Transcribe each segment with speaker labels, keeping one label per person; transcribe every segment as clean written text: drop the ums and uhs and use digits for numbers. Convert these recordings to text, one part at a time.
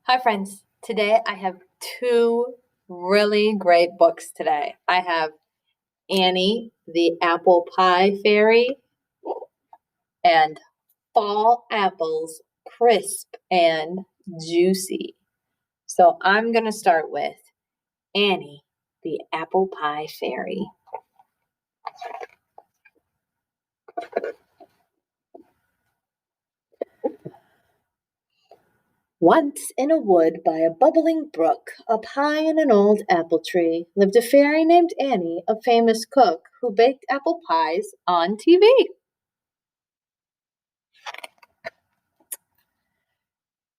Speaker 1: Hi, friends. Today I have two really great books today. I have Annie, the Apple Pie Fairy, and Fall Apples, Crisp and Juicy. So I'm going to start with Annie, the Apple Pie Fairy. Once in a wood by a bubbling brook, up high in an old apple tree, lived a fairy named Annie, a famous cook who baked apple pies on TV.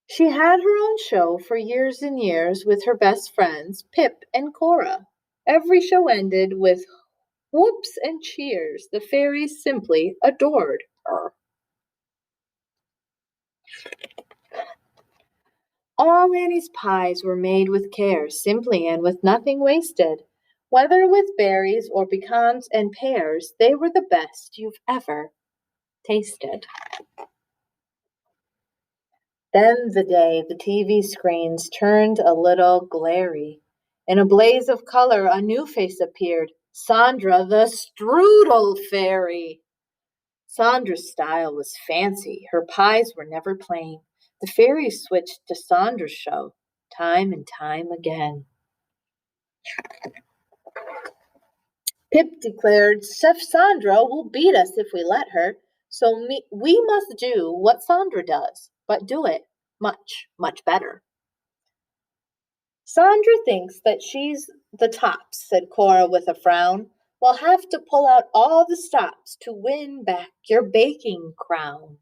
Speaker 1: She had her own show for years and years with her best friends, Pip and Cora. Every show ended with whoops and cheers. The fairies simply adored her. All Annie's pies were made with care, simply and with nothing wasted. Whether with berries or pecans and pears, they were the best you've ever tasted. Then the day the TV screens turned a little glary. In a blaze of color, a new face appeared, Sandra the Strudel Fairy. Sandra's style was fancy. Her pies were never plain. The fairies switched to Sandra's show time and time again. Pip declared, Chef Sandra will beat us if we let her, so we must do what Sandra does, but do it much, much better. Sandra thinks that she's the tops, said Cora with a frown. We'll have to pull out all the stops to win back your baking crown.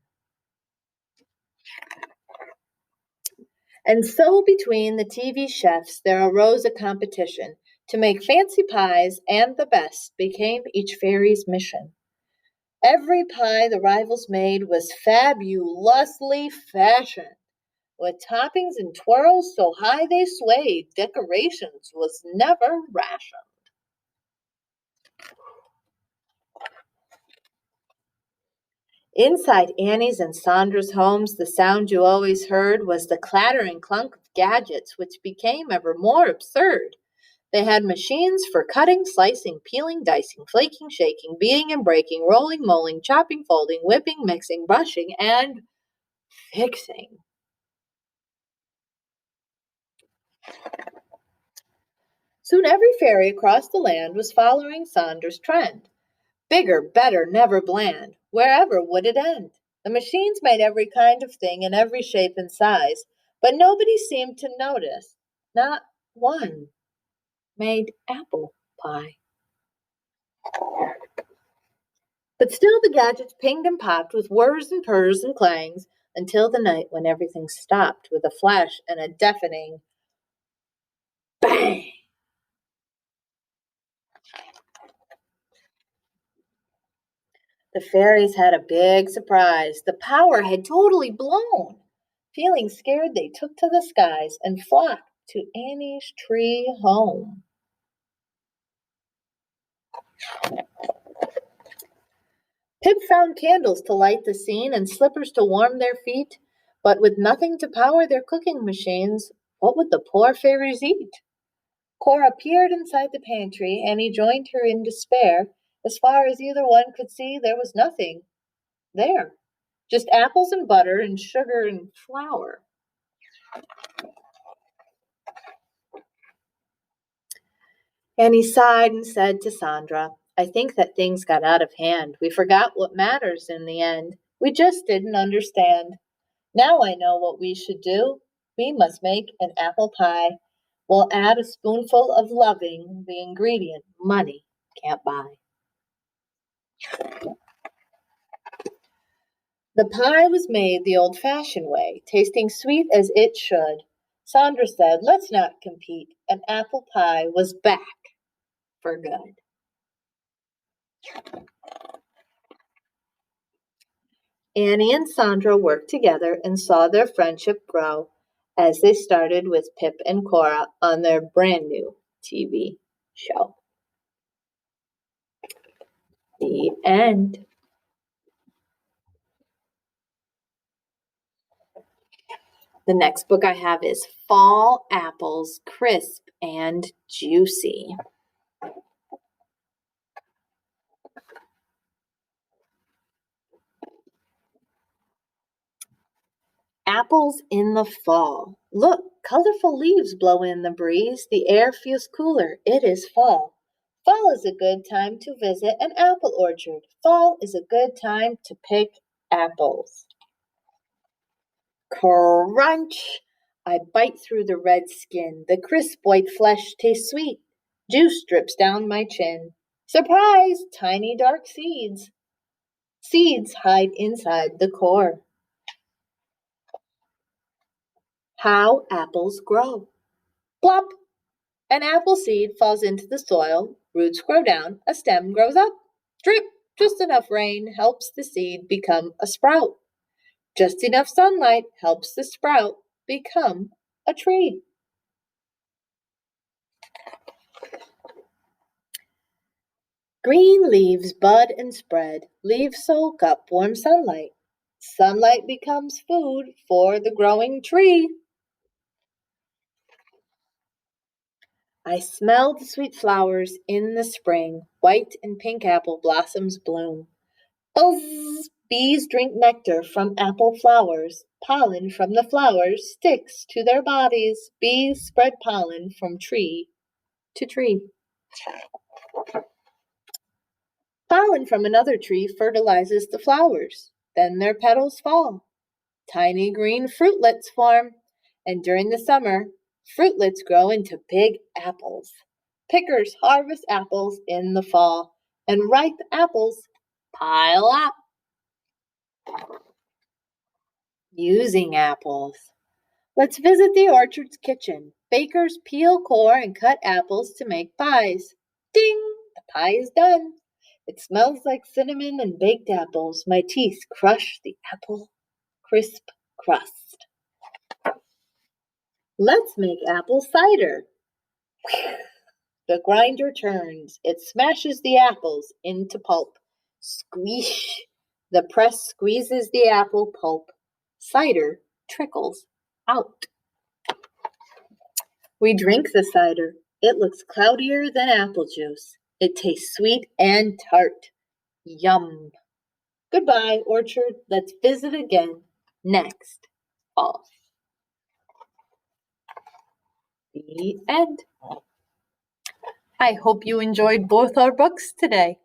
Speaker 1: And so between the TV chefs there arose a competition to make fancy pies, and the best became each fairy's mission. Every pie the rivals made was fabulously fashioned, with toppings and twirls so high they swayed, decorations was never rationed. Inside Annie's and Sandra's homes, the sound you always heard was the clatter and clunk of gadgets, which became ever more absurd. They had machines for cutting, slicing, peeling, dicing, flaking, shaking, beating and breaking, rolling, molding, chopping, folding, whipping, mixing, brushing, and fixing. Soon every fairy across the land was following Sandra's trend. Bigger, better, never bland. Wherever would it end? The machines made every kind of thing in every shape and size, but nobody seemed to notice. Not one made apple pie. But still the gadgets pinged and popped with whirs and purrs and clangs until the night when everything stopped with a flash and a deafening bang. The fairies had a big surprise. The power had totally blown. Feeling scared, they took to the skies and flocked to Annie's tree home. Pip found candles to light the scene and slippers to warm their feet, but with nothing to power their cooking machines, what would the poor fairies eat? Cora peered inside the pantry. Annie joined her in despair. As far as either one could see, there was nothing there. Just apples and butter and sugar and flour. Annie sighed and said to Sandra, I think that things got out of hand. We forgot what matters in the end. We just didn't understand. Now I know what we should do. We must make an apple pie. We'll add a spoonful of loving, the ingredient money can't buy. The pie was made the old-fashioned way, tasting sweet as it should. Sandra said, let's not compete. An apple pie was back for good. Annie and Sandra worked together and saw their friendship grow as they started with Pip and Cora on their brand new TV show. The end. The next book I have is Fall Apples, Crisp and Juicy. Apples in the fall. Look, colorful leaves blow in the breeze. The air feels cooler. It is fall. Fall is a good time to visit an apple orchard. Fall is a good time to pick apples. Crunch! I bite through the red skin. The crisp white flesh tastes sweet. Juice drips down my chin. Surprise! Tiny dark seeds. Seeds hide inside the core. How apples grow. Plop! An apple seed falls into the soil, roots grow down, a stem grows up. Drip! Just enough rain helps the seed become a sprout. Just enough sunlight helps the sprout become a tree. Green leaves bud and spread. Leaves soak up warm sunlight. Sunlight becomes food for the growing tree. I smell the sweet flowers in the spring. White and pink apple blossoms bloom. Buzz! Bees drink nectar from apple flowers. Pollen from the flowers sticks to their bodies. Bees spread pollen from tree to tree. Pollen from another tree fertilizes the flowers. Then their petals fall. Tiny green fruitlets form. And during the summer, fruitlets grow into big apples. Pickers harvest apples in the fall, and ripe apples pile up. Using apples. Let's visit the orchard's kitchen. Bakers peel, core, and cut apples to make pies. Ding! The pie is done. It smells like cinnamon and baked apples. My teeth crush the apple crisp crust. Let's make apple cider. The grinder turns. It smashes the apples into pulp. Squish! The press squeezes the apple pulp. Cider trickles out. We drink the cider. It looks cloudier than apple juice. It tastes sweet and tart. Yum. Goodbye, orchard. Let's visit again next fall. The end. I hope you enjoyed both our books today.